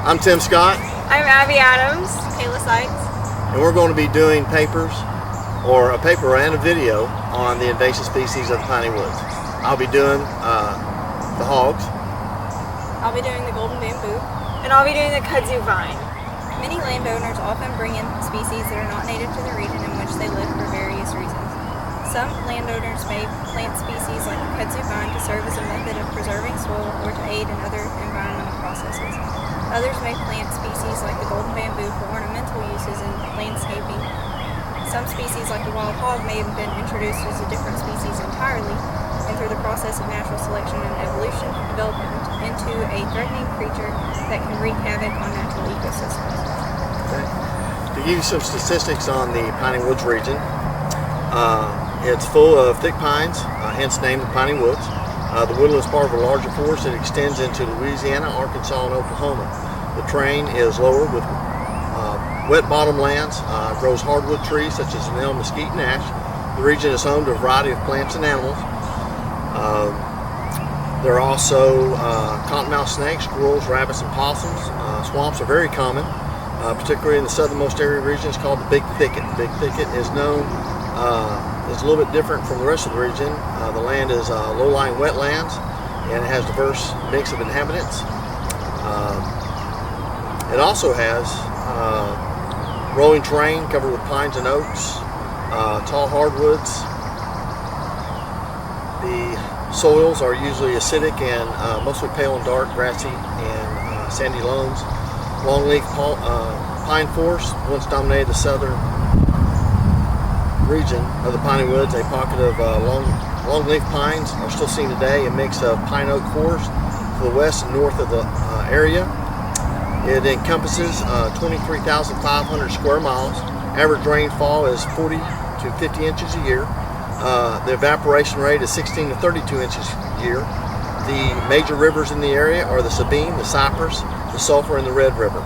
I'm Tim Scott. I'm Abby Adams. Kayla Sykes. And we're going to be doing papers, or a paper and a video on the invasive species of the piney woods. I'll be doing the hogs. I'll be doing the golden bamboo. And I'll be doing the kudzu vine. Many landowners often bring in species that are not native to the region in which they live for various reasons. Some landowners may plant species like the kudzu vine to serve as a method of preserving soil or to aid in other environmental processes. Others may plant species like the golden bamboo for ornamental uses in landscaping. Some species like the wild hog may have been introduced as a different species entirely, and through the process of natural selection and evolution, developed into a threatening creature that can wreak havoc on natural ecosystems. Okay. To give you some statistics on the piney woods region, it's full of thick pines, hence named the piney woods. The woodland is part of a larger forest that extends into Louisiana, Arkansas, and Oklahoma. The terrain is lower with wet bottom lands, grows hardwood trees such as elm, mesquite, and ash. The region is home to a variety of plants and animals. There are also cottonmouth snakes, squirrels, rabbits, and possums. Swamps are very common, particularly in the southernmost area region. It's called the Big Thicket. The Big Thicket is known, is a little bit different from the rest of the region. The land is low-lying wetlands, and it has a diverse mix of inhabitants. It also has rolling terrain covered with pines and oaks, tall hardwoods. The soils are usually acidic and mostly pale and dark, grassy and sandy loams. Longleaf pine forest once dominated the southern region of the piney woods. A pocket of longleaf pines are still seen today, a mix of pine oak forest to the west and north of the area. It encompasses 23,500 square miles. Average rainfall is 40 to 50 inches a year. The evaporation rate is 16 to 32 inches a year. The major rivers in the area are the Sabine, the Cypress, the Sulphur, and the Red River.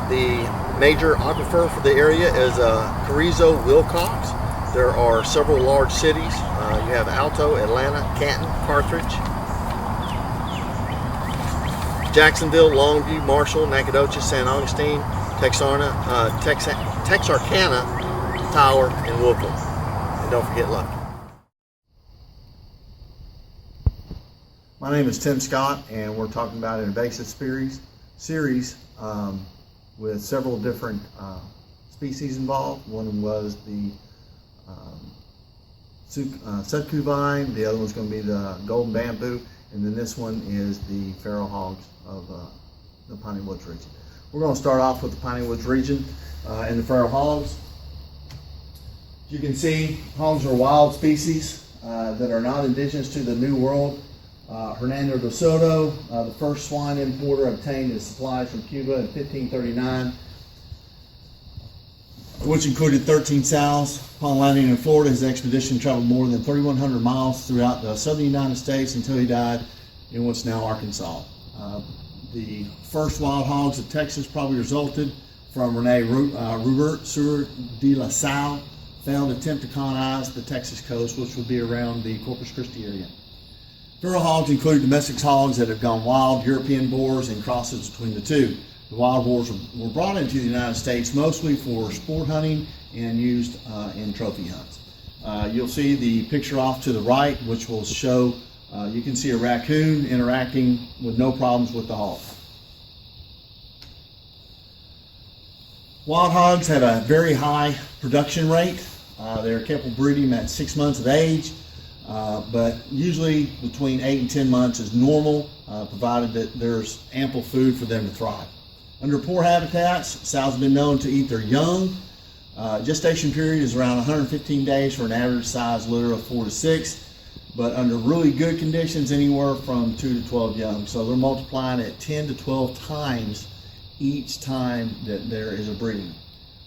The major aquifer for the area is Carrizo, Wilcox. There are several large cities. You have Alto, Atlanta, Canton, Carthage, Jacksonville, Longview, Marshall, Nacogdoches, San Augustine, Texarkana, Tyler, and Woodville. And don't forget Lucky. My name is Tim Scott, and we're talking about an invasive series with several different species involved. One was the sutku vine, the other one's going to be the golden bamboo, and then this one is the feral hogs of the piney woods region. We're going to start off with the piney woods region and the feral hogs. As you can see, hogs are wild species that are not indigenous to the New World. Hernando de Soto, the first swine importer, obtained his supplies from Cuba in 1539, which included 13 sows. Upon landing in Florida, his expedition traveled more than 3,100 miles throughout the southern United States until he died in what's now Arkansas. The first wild hogs of Texas probably resulted from Rene Robert Sieur de La Salle failed attempt to colonize the Texas coast, which would be around the Corpus Christi area. Feral hogs include domestic hogs that have gone wild, European boars, and crosses between the two. The wild boars were brought into the United States mostly for sport hunting and used in trophy hunts. You'll see the picture off to the right, which will show, you can see a raccoon interacting with no problems with the hog. Wild hogs have a very high production rate. They're capable of breeding at 6 months of age. But usually between 8 and 10 months is normal, provided that there's ample food for them to thrive. Under poor habitats, sows have been known to eat their young. Gestation period is around 115 days for an average size litter of 4 to 6, but under really good conditions, anywhere from 2 to 12 young. So they're multiplying at 10 to 12 times each time that there is a breeding.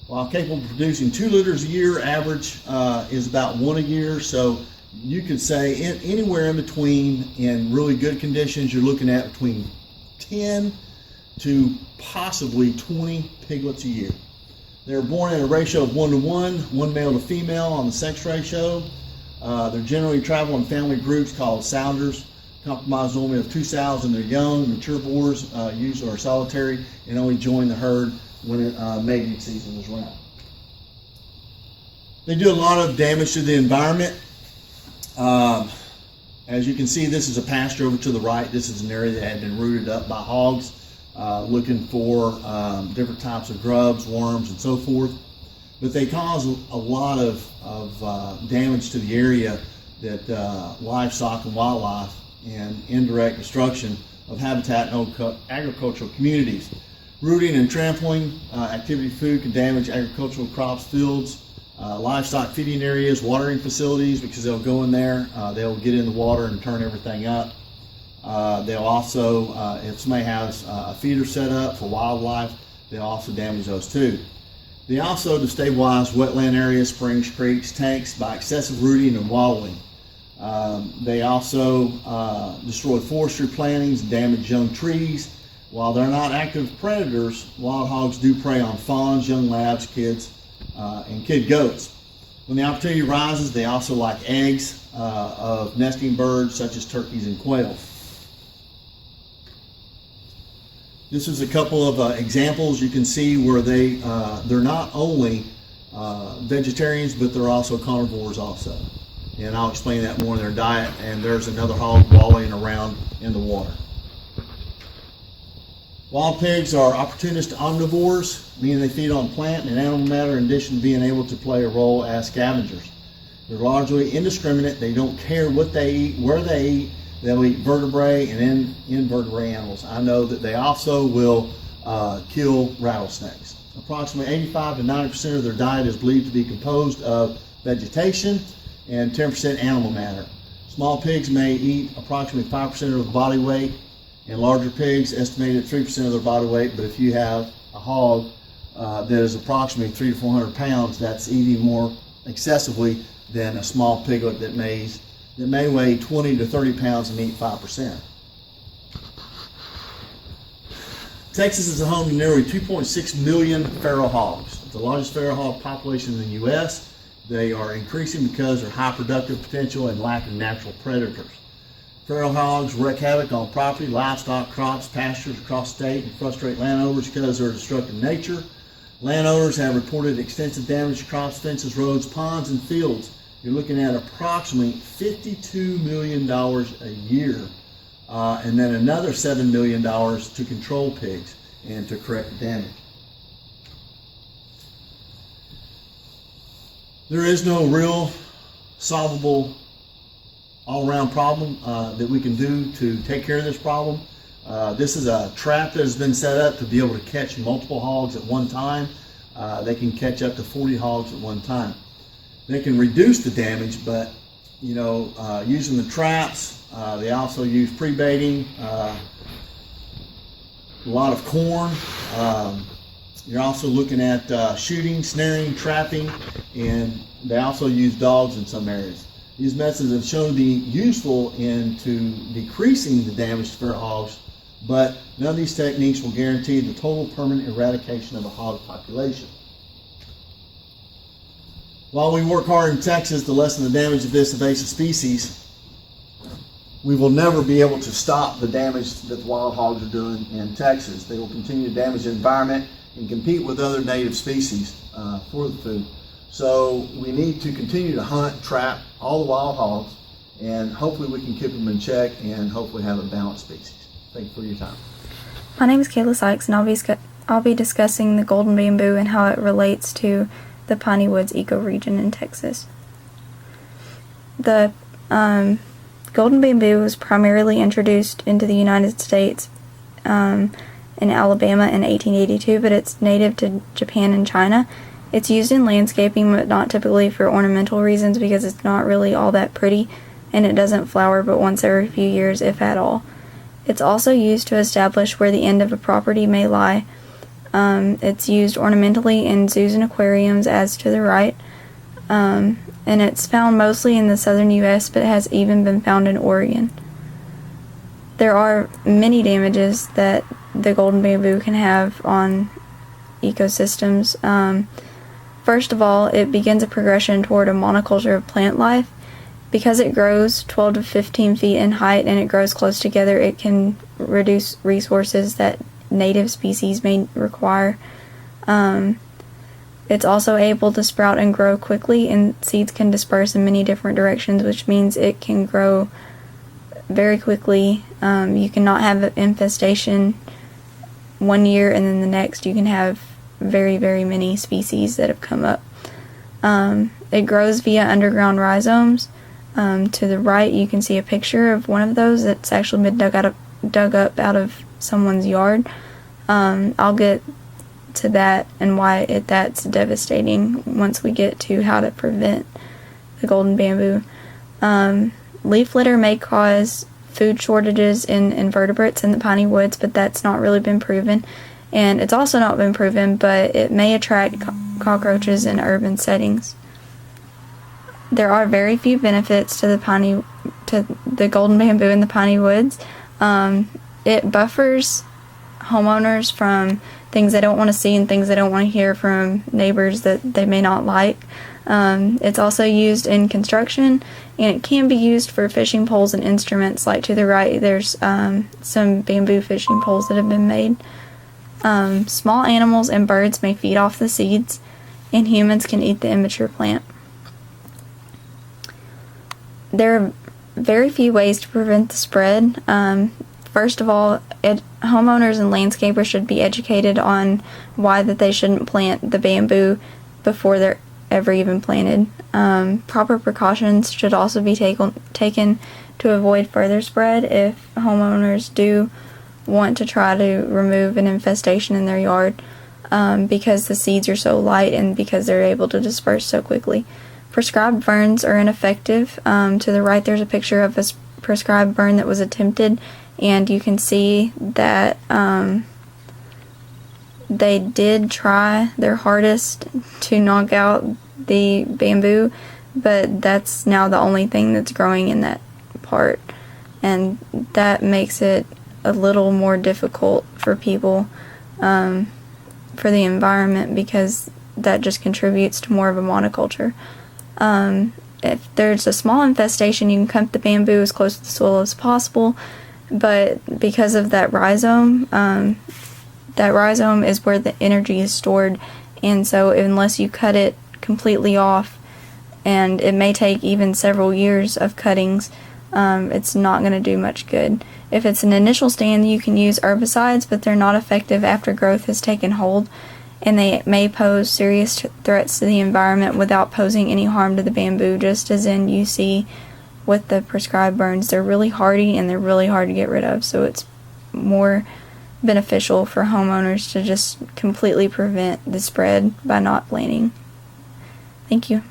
While capable of producing 2 litters a year, average is about 1 a year. So you could say anywhere in between, in really good conditions, you're looking at between 10 to possibly 20 piglets a year. They're born at a ratio of 1 to 1, one male to female on the sex ratio. They're generally travel in family groups called sounders. Compromise normally of 2 sows and their young. Mature boars usually are solitary and only join the herd when mating season is around. They do a lot of damage to the environment. As you can see, this is a pasture over to the right. This is an area that had been rooted up by hogs looking for different types of grubs, worms, and so forth. But they cause a lot of damage to the area that livestock and wildlife and indirect destruction of habitat and agricultural communities. Rooting and trampling activity food can damage agricultural crops, fields, livestock feeding areas, watering facilities, because they'll go in there, they'll get in the water and turn everything up. They'll also, if somebody has a feeder set up for wildlife, they'll also damage those too. They also destabilize wetland areas, springs, creeks, tanks by excessive rooting and wallowing. They also destroy forestry plantings and damage young trees. While they're not active predators, wild hogs do prey on fawns, young labs, kids, and kid goats. When the opportunity arises, they also like eggs of nesting birds such as turkeys and quail. This is a couple of examples you can see where they're not only vegetarians, but they're also carnivores also. And I'll explain that more in their diet. And there's another hog wallowing around in the water. Wild pigs are opportunistic omnivores, meaning they feed on plant and animal matter in addition to being able to play a role as scavengers. They're largely indiscriminate. They don't care what they eat, where they eat. They'll eat vertebrate and invertebrate animals. I know that they also will kill rattlesnakes. Approximately 85 to 90% of their diet is believed to be composed of vegetation and 10% animal matter. Small pigs may eat approximately 5% of the body weight, and larger pigs estimated 3% of their body weight. But if you have a hog that is approximately 300 to 400 pounds, that's eating more excessively than a small piglet that may weigh 20 to 30 pounds and eat 5%. Texas is the home to nearly 2.6 million feral hogs. It's the largest feral hog population in the U.S. They are increasing because of their high productive potential and lack of natural predators. Feral hogs wreak havoc on property, livestock, crops, pastures across the state and frustrate landowners because of their destructive nature. Landowners have reported extensive damage to crops, fences, roads, ponds, and fields. You're looking at approximately $52 million a year, and then another $7 million to control pigs and to correct the damage. There is no real solvable all-around problem that we can do to take care of this problem. This is a trap that has been set up to be able to catch multiple hogs at one time. They can catch up to 40 hogs at one time. They can reduce the damage, but using the traps, they also use pre-baiting, a lot of corn. You're also looking at shooting, snaring, trapping, and they also use dogs in some areas. These methods have shown to be useful into decreasing the damage to feral hogs, but none of these techniques will guarantee the total permanent eradication of a hog population. While we work hard in Texas to lessen the damage of this invasive species, we will never be able to stop the damage that the wild hogs are doing in Texas. They will continue to damage the environment and compete with other native species for the food. So we need to continue to hunt, trap all the wild hogs, and hopefully we can keep them in check and hopefully have a balanced species. Thank you for your time. My name is Kayla Sykes, and I'll be discussing the golden bamboo and how it relates to the Piney Woods ecoregion in Texas. The golden bamboo was primarily introduced into the United States in Alabama in 1882, but it's native to Japan and China. It's used in landscaping, but not typically for ornamental reasons because it's not really all that pretty, and it doesn't flower but once every few years, if at all. It's also used to establish where the end of a property may lie. It's used ornamentally in zoos and aquariums, as to the right, and it's found mostly in the southern U.S., but has even been found in Oregon. There are many damages that the golden bamboo can have on ecosystems. First of all, it begins a progression toward a monoculture of plant life, Because it grows 12 to 15 feet in height and it grows close together, it can reduce resources that native species may require. It's also able to sprout and grow quickly, and seeds can disperse in many different directions, which means it can grow very quickly. You cannot have an infestation one year and then the next you can have very, very many species that have come up. It grows via underground rhizomes. To the right, you can see a picture of one of those that's actually been dug up out of someone's yard. I'll get to that and why that's devastating once we get to how to prevent the golden bamboo. Leaf litter may cause food shortages in invertebrates in the piney woods, but that's not really been proven. And it's also not been proven, but it may attract cockroaches in urban settings. There are very few benefits to the golden bamboo in the piney woods. It buffers homeowners from things they don't want to see and things they don't want to hear from neighbors that they may not like. It's also used in construction, and it can be used for fishing poles and instruments. Like to the right, there's some bamboo fishing poles that have been made. Small animals and birds may feed off the seeds, and humans can eat the immature plant. There are very few ways to prevent the spread. First of all, homeowners and landscapers should be educated on why that they shouldn't plant the bamboo before they're ever even planted. Proper precautions should also be taken to avoid further spread if homeowners do want to try to remove an infestation in their yard, because the seeds are so light and because they're able to disperse so quickly. Prescribed burns are ineffective. To the right, there's a picture of a prescribed burn that was attempted, and you can see that they did try their hardest to knock out the bamboo, but that's now the only thing that's growing in that part, and that makes it a little more difficult for people, for the environment, because that just contributes to more of a monoculture. If there's a small infestation, you can cut the bamboo as close to the soil as possible, but because of that rhizome is where the energy is stored, and so unless you cut it completely off, and it may take even several years of cuttings, it's not going to do much good. If it's an initial stand, you can use herbicides, but they're not effective after growth has taken hold, and they may pose serious threats to the environment without posing any harm to the bamboo, just as in you see with the prescribed burns. They're really hardy and they're really hard to get rid of, so it's more beneficial for homeowners to just completely prevent the spread by not planting. Thank you.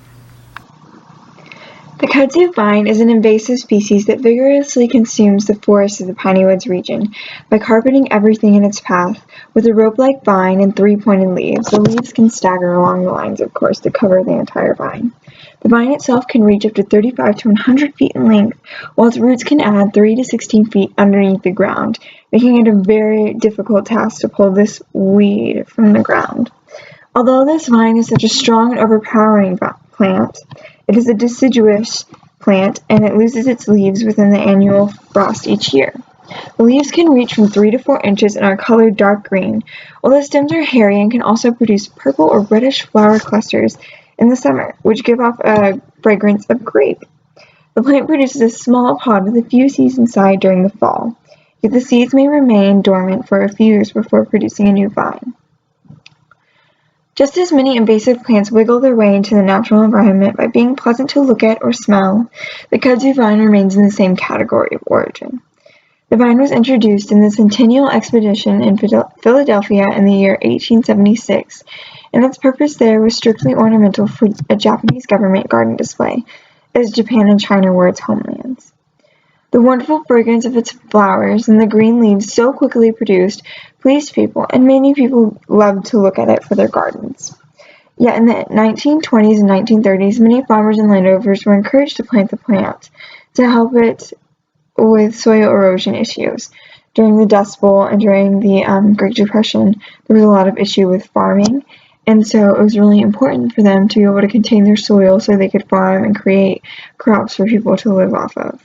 The kudzu vine is an invasive species that vigorously consumes the forests of the piney woods region by carpeting everything in its path. With a rope-like vine and three-pointed leaves, the leaves can stagger along the lines, of course, to cover the entire vine. The vine itself can reach up to 35 to 100 feet in length, while its roots can add 3 to 16 feet underneath the ground, making it a very difficult task to pull this weed from the ground. Although this vine is such a strong and overpowering plant, it is a deciduous plant, and it loses its leaves within the annual frost each year. The leaves can reach from 3 to 4 inches and are colored dark green, while the stems are hairy and can also produce purple or reddish flower clusters in the summer, which give off a fragrance of grape. The plant produces a small pod with a few seeds inside during the fall, yet the seeds may remain dormant for a few years before producing a new vine. Just as many invasive plants wiggle their way into the natural environment by being pleasant to look at or smell, the kudzu vine remains in the same category of origin. The vine was introduced in the Centennial Expedition in Philadelphia in the year 1876, and its purpose there was strictly ornamental for a Japanese government garden display, as Japan and China were its homelands. The wonderful fragrance of its flowers and the green leaves so quickly produced pleased people, and many people loved to look at it for their gardens. Yet in the 1920s and 1930s, many farmers and landowners were encouraged to plant the plant to help it with soil erosion issues. During the Dust Bowl and during the Great Depression, there was a lot of issue with farming, And so it was really important for them to be able to contain their soil so they could farm and create crops for people to live off of.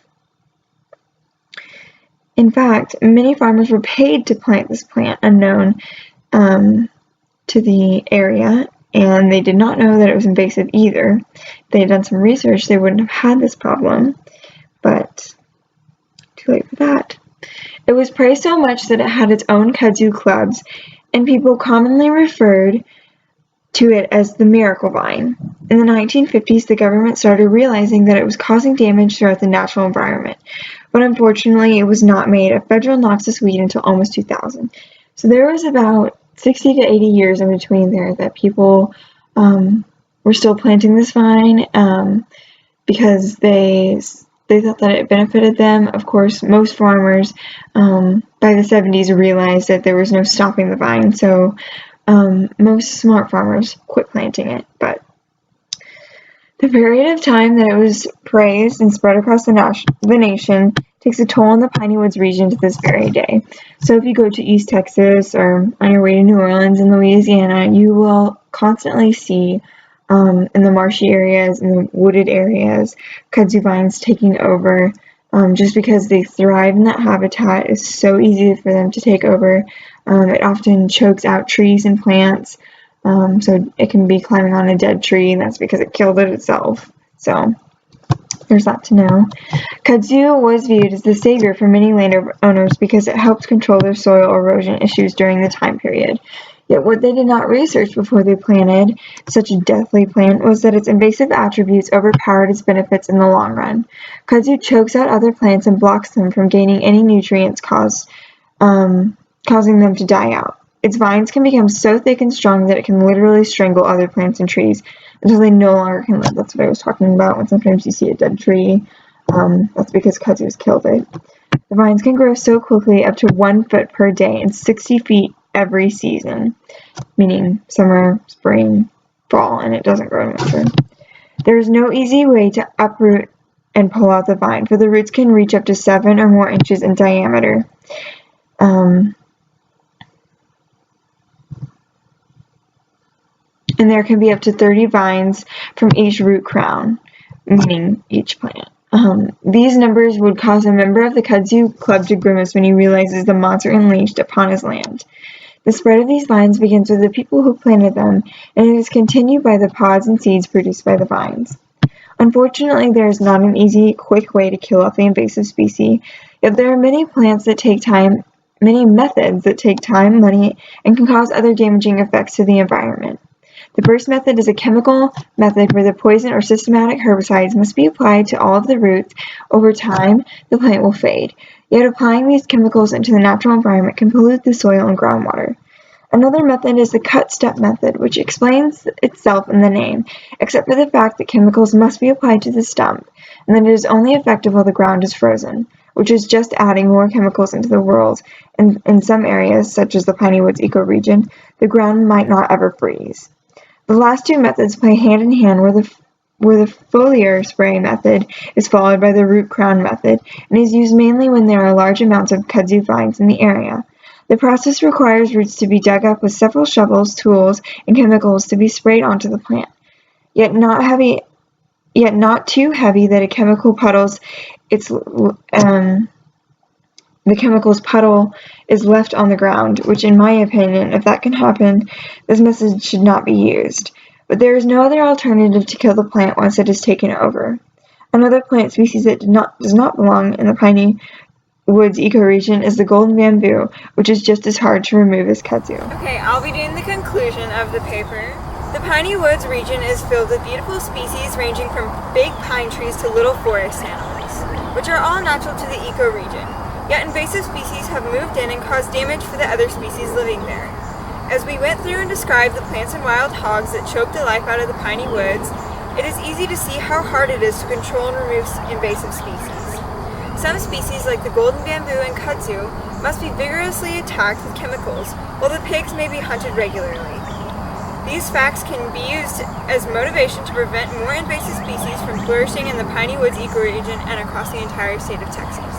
In fact, many farmers were paid to plant this plant unknown to the area, and they did not know that it was invasive either. If they had done some research, they wouldn't have had this problem, but too late for that. It was praised so much that it had its own kudzu clubs, and people commonly referred to it as the miracle vine. In the 1950s, the government started realizing that it was causing damage throughout the natural environment, but unfortunately, it was not made a federal noxious weed until almost 2000. So there was about 60 to 80 years in between there that people were still planting this vine because they thought that it benefited them. Of course, most farmers by the 70s realized that there was no stopping the vine, so most smart farmers quit planting it. But the period of time that it was praised and spread across the nation takes a toll on the Piney Woods region to this very day. So if you go to East Texas or on your way to New Orleans and Louisiana, you will constantly see in the marshy areas, in the wooded areas, kudzu vines taking over just because they thrive in that habitat. It's so easy for them to take over. It often chokes out trees and plants. So it can be climbing on a dead tree, and that's because it killed it itself. So there's that to know. Kudzu was viewed as the savior for many landowners because it helped control their soil erosion issues during the time period. Yet what they did not research before they planted such a deathly plant was that its invasive attributes overpowered its benefits in the long run. Kudzu chokes out other plants and blocks them from gaining any nutrients, causing them to die out. Its vines can become so thick and strong that it can literally strangle other plants and trees until they no longer can live. That's what I was talking about when sometimes you see a dead tree. That's because kudzu's killed it. The vines can grow so quickly, up to 1 foot per day and 60 feet every season, meaning summer, spring, fall, and it doesn't grow in winter. There is no easy way to uproot and pull out the vine, for the roots can reach up to 7 or more inches in diameter. And there can be up to 30 vines from each root crown, meaning each plant. These numbers would cause a member of the kudzu club to grimace when he realizes the monster unleashed upon his land. The spread of these vines begins with the people who planted them, and it is continued by the pods and seeds produced by the vines. Unfortunately, there is not an easy, quick way to kill off the invasive species, yet there are many methods that take time, money, and can cause other damaging effects to the environment. The first method is a chemical method where the poison or systematic herbicides must be applied to all of the roots. Over time, the plant will fade. Yet applying these chemicals into the natural environment can pollute the soil and groundwater. Another method is the cut-step method, which explains itself in the name, except for the fact that chemicals must be applied to the stump, and that it is only effective while the ground is frozen, which is just adding more chemicals into the world. And in some areas, such as the Piney Woods ecoregion, the ground might not ever freeze. The last two methods play hand in hand, where the foliar spray method is followed by the root crown method and is used mainly when there are large amounts of kudzu vines in the area. The process requires roots to be dug up with several shovels, tools, and chemicals to be sprayed onto the plant, yet not too heavy that the chemicals puddle is left on the ground, which in my opinion, if that can happen, this method should not be used. But there is no other alternative to kill the plant once it is taken over. Another plant species that does not belong in the Piney Woods ecoregion is the golden bamboo, which is just as hard to remove as kudzu. Okay, I'll be doing the conclusion of the paper. The Piney Woods region is filled with beautiful species ranging from big pine trees to little forest animals, which are all natural to the ecoregion. Yet invasive species have moved in and caused damage for the other species living there. As we went through and described the plants and wild hogs that choke the life out of the Piney Woods, it is easy to see how hard it is to control and remove invasive species. Some species, like the golden bamboo and kudzu, must be vigorously attacked with chemicals, while the pigs may be hunted regularly. These facts can be used as motivation to prevent more invasive species from flourishing in the Piney Woods ecoregion and across the entire state of Texas.